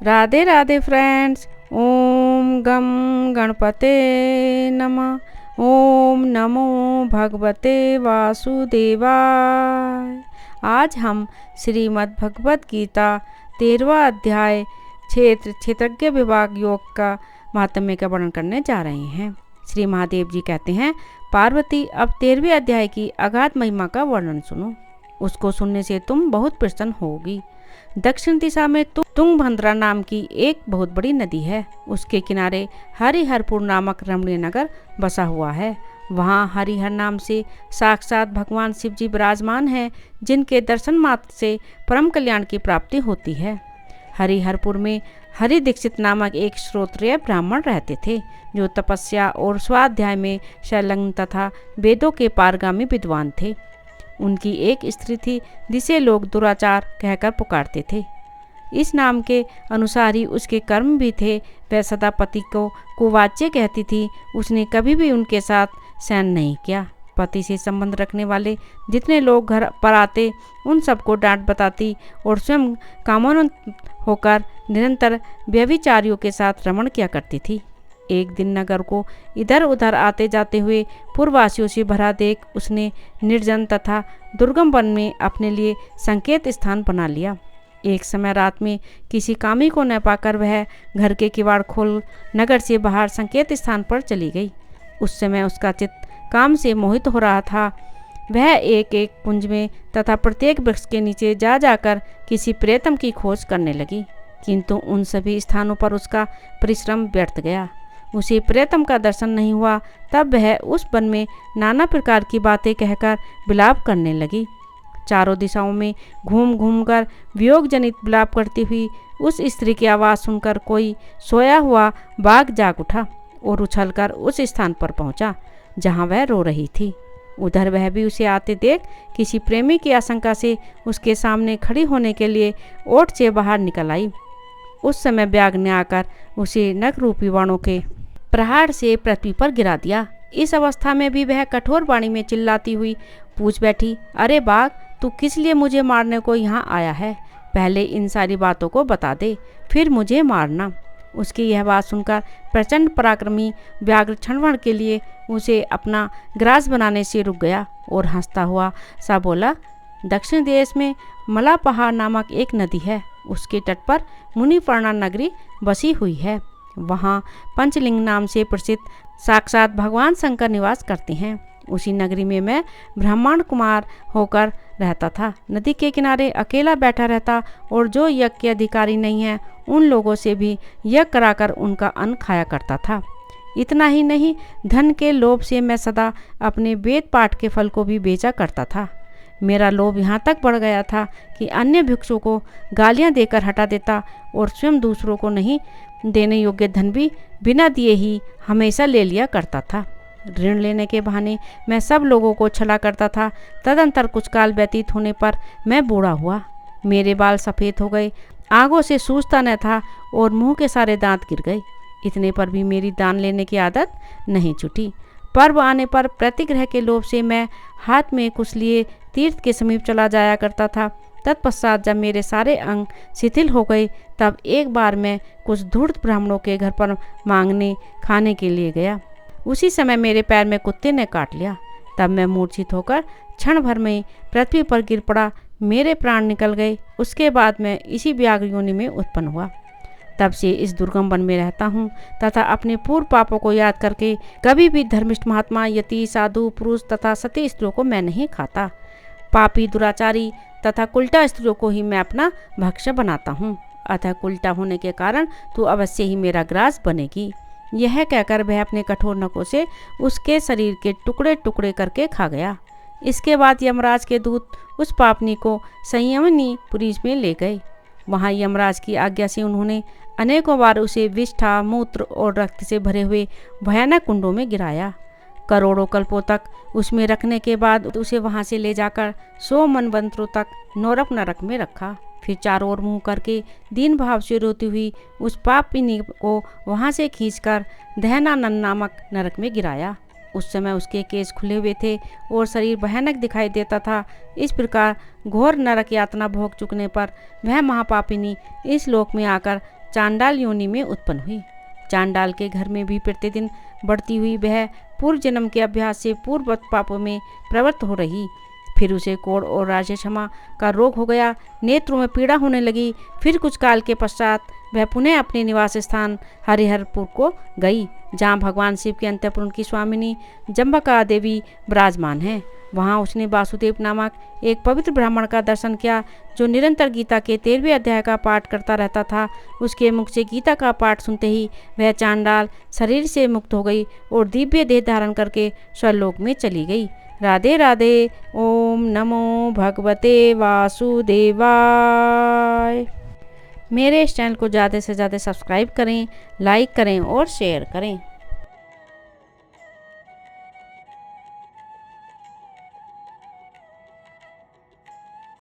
Radhe Radhe friends. ओम गम गणपते नमः। ओम नमो भगवते वासुदेवाय। आज हम श्रीमद् भगवत गीता 13वां अध्याय क्षेत्रज्ञ विभाग योग का महात्म्य का वर्णन करने जा रहे हैं। श्री महादेव जी कहते हैं, पार्वती अब 13वें अध्याय की अगाध महिमा का वर्णन सुनो। उसको सुनने से तुम बहुत प्रसन्न होगी। दक्षिण दिशा में तुंगभद्रा नाम की एक बहुत बड़ी नदी है। उसके किनारे हरिहरपुर नामक रमणीय नगर बसा हुआ है। वहाँ हरिहर नाम से साक्षात भगवान शिव जी विराजमान हैं, जिनके दर्शन मात्र से परम कल्याण की प्राप्ति होती है। हरिहरपुर में हरि दीक्षित नामक एक श्रोत्रिय ब्राह्मण रहते थे, जो तपस्या और स्वाध्याय में संलग्न तथा वेदों के पारगामी विद्वान थे। उनकी एक स्त्री थी, जिसे लोग दुराचार कहकर पुकारते थे। इस नाम के अनुसार ही उसके कर्म भी थे। वह सदा पति को कुवाच्य कहती थी। उसने कभी भी उनके साथ शयन नहीं किया। पति से संबंध रखने वाले जितने लोग घर पर आते, उन सबको डांट बताती और स्वयं कामोन्नत होकर निरंतर व्यभिचारियों के साथ रमण किया करती थी। एक दिन नगर को इधर उधर आते जाते हुए पूर्ववासियों से भरा देख उसने निर्जन तथा दुर्गम वन में अपने लिए संकेत स्थान बना लिया। एक समय रात में किसी कामी को न पाकर वह घर के किवाड़ खोल नगर से बाहर संकेत स्थान पर चली गई। उस समय उसका चित्त काम से मोहित हो रहा था। वह एक एक कुंज में तथा प्रत्येक वृक्ष के नीचे जा जाकर किसी प्रेतम की खोज करने लगी, किंतु उन सभी स्थानों पर उसका परिश्रम व्यर्थ गया। उसे प्रेतम का दर्शन नहीं हुआ। तब वह उस वन में नाना प्रकार की बातें कहकर विलाप करने लगी। चारों दिशाओं में घूम घूम कर वियोग जनित विलाप करती हुई उस स्त्री की आवाज़ सुनकर कोई सोया हुआ बाघ जाग उठा और उछलकर उस स्थान पर पहुंचा जहां वह रो रही थी। उधर वह भी उसे आते देख किसी प्रेमी की आशंका से उसके सामने खड़ी होने के लिए ओट से बाहर निकल आई। उस समय व्याघ्र ने आकर उसे नख रूपी बाणों के प्रहार से पृथ्वी पर गिरा दिया। इस अवस्था में भी वह कठोर वाणी में चिल्लाती हुई पूछ बैठी, अरे बाघ, तू किस लिए मुझे मारने को यहाँ आया है? पहले इन सारी बातों को बता दे, फिर मुझे मारना। उसकी यह बात सुनकर प्रचंड पराक्रमी व्याघ्र क्षणभर के लिए उसे अपना ग्रास बनाने से रुक गया और हंसता हुआ सा बोला, दक्षिण देश में मलापहाड़ नामक एक नदी है। उसके तट पर मुनिपर्णा नगरी बसी हुई है। वहाँ पंचलिंग नाम से प्रसिद्ध साक्षात भगवान शंकर निवास करते हैं। उसी नगरी में मैं ब्राह्मण कुमार होकर रहता था। नदी के किनारे अकेला बैठा रहता और जो यज्ञ के अधिकारी नहीं है, उन लोगों से भी यज्ञ कराकर उनका अन्न खाया करता था। इतना ही नहीं, धन के लोभ से मैं सदा अपने वेद पाठ के फल को भी बेचा करता था। मेरा लोभ यहाँ तक बढ़ गया था कि अन्य भिक्षुओं को गालियाँ देकर हटा देता और स्वयं दूसरों को नहीं देने योग्य धन भी बिना दिए ही हमेशा ले लिया करता था। ऋण लेने के बहाने मैं सब लोगों को छला करता था। तदंतर कुछ काल व्यतीत होने पर मैं बूढ़ा हुआ। मेरे बाल सफ़ेद हो गए, आंखों से सूझता न था और मुंह के सारे दांत गिर गए। इतने पर भी मेरी दान लेने की आदत नहीं छूटी। पर्व आने पर प्रतिग्रह के लोभ से मैं हाथ में कुछ लिए तीर्थ के समीप चला जाया करता था। तत्पश्चात जब मेरे सारे अंग शिथिल हो गए, तब एक बार मैं कुछ धूर्त ब्राह्मणों के घर पर मांगने खाने के लिए गया। उसी समय मेरे पैर में कुत्ते ने काट लिया। तब मैं मूर्छित होकर क्षण भर में पृथ्वी पर गिर पड़ा। मेरे प्राण निकल गए। उसके बाद मैं इसी व्याघ्र योनि में उत्पन्न हुआ। तब से इस दुर्गम वन में रहता हूँ तथा अपने पूर्व पापों को याद करके कभी भी धर्मिष्ठ महात्मा, यति, साधु, पुरुष तथा सती स्त्रियों को मैं नहीं खाता। पापी, दुराचारी तथा कुल्टा स्त्रियों को ही मैं अपना भक्ष्य बनाता हूँ। अतः कुल्टा होने के कारण तू अवश्य ही मेरा ग्रास बनेगी। यह कहकर वह अपने कठोर नखों से उसके शरीर के टुकड़े टुकड़े करके खा गया। इसके बाद यमराज के दूत उस पापनी को संयमनी पुरी में ले गए। वहाँ यमराज की आज्ञा से उन्होंने अनेकों बार उसे विष्ठा, मूत्र और रक्त से भरे हुए भयानक कुंडों में गिराया। करोड़ों कल्पों तक उसमें रखने के बाद उसे वहाँ से ले जाकर 100 मनवंतरों तक नौरक नरक में रखा। फिर चारों ओर मुंह करके दीन भाव से रोती हुई उस पापिनी को वहाँ से खींचकर दहनानंद नामक नरक में गिराया। उस समय उसके केस खुले हुए थे और शरीर भयानक दिखाई देता था। इस प्रकार घोर नरक यातना भोग चुकने पर वह महापापिनी इस लोक में आकर चांडाल योनि में उत्पन्न हुई। चांडाल के घर में भी प्रतिदिन बढ़ती हुई वह पूर्व जन्म के अभ्यास से पूर्ववत पापों में प्रवृत्त हो रही। फिर उसे कोढ़ और राजक्षमा का रोग हो गया, नेत्रों में पीड़ा होने लगी। फिर कुछ काल के पश्चात वह पुनः अपने निवास स्थान हरिहरपुर को गई, जहाँ भगवान शिव के अंतःपुर की स्वामिनी जम्बका देवी विराजमान हैं। वहाँ उसने वासुदेव नामक एक पवित्र ब्राह्मण का दर्शन किया, जो निरंतर गीता के 13वें अध्याय का पाठ करता रहता था। उसके मुख से गीता का पाठ सुनते ही वह चांडाल शरीर से मुक्त हो गई और दिव्य देह धारण करके स्वर्लोक में चली गई। राधे राधे। ओम नमो भगवते वासुदेवाय। मेरे इस चैनल को ज़्यादा से ज़्यादा सब्सक्राइब करें, लाइक करें और शेयर करें।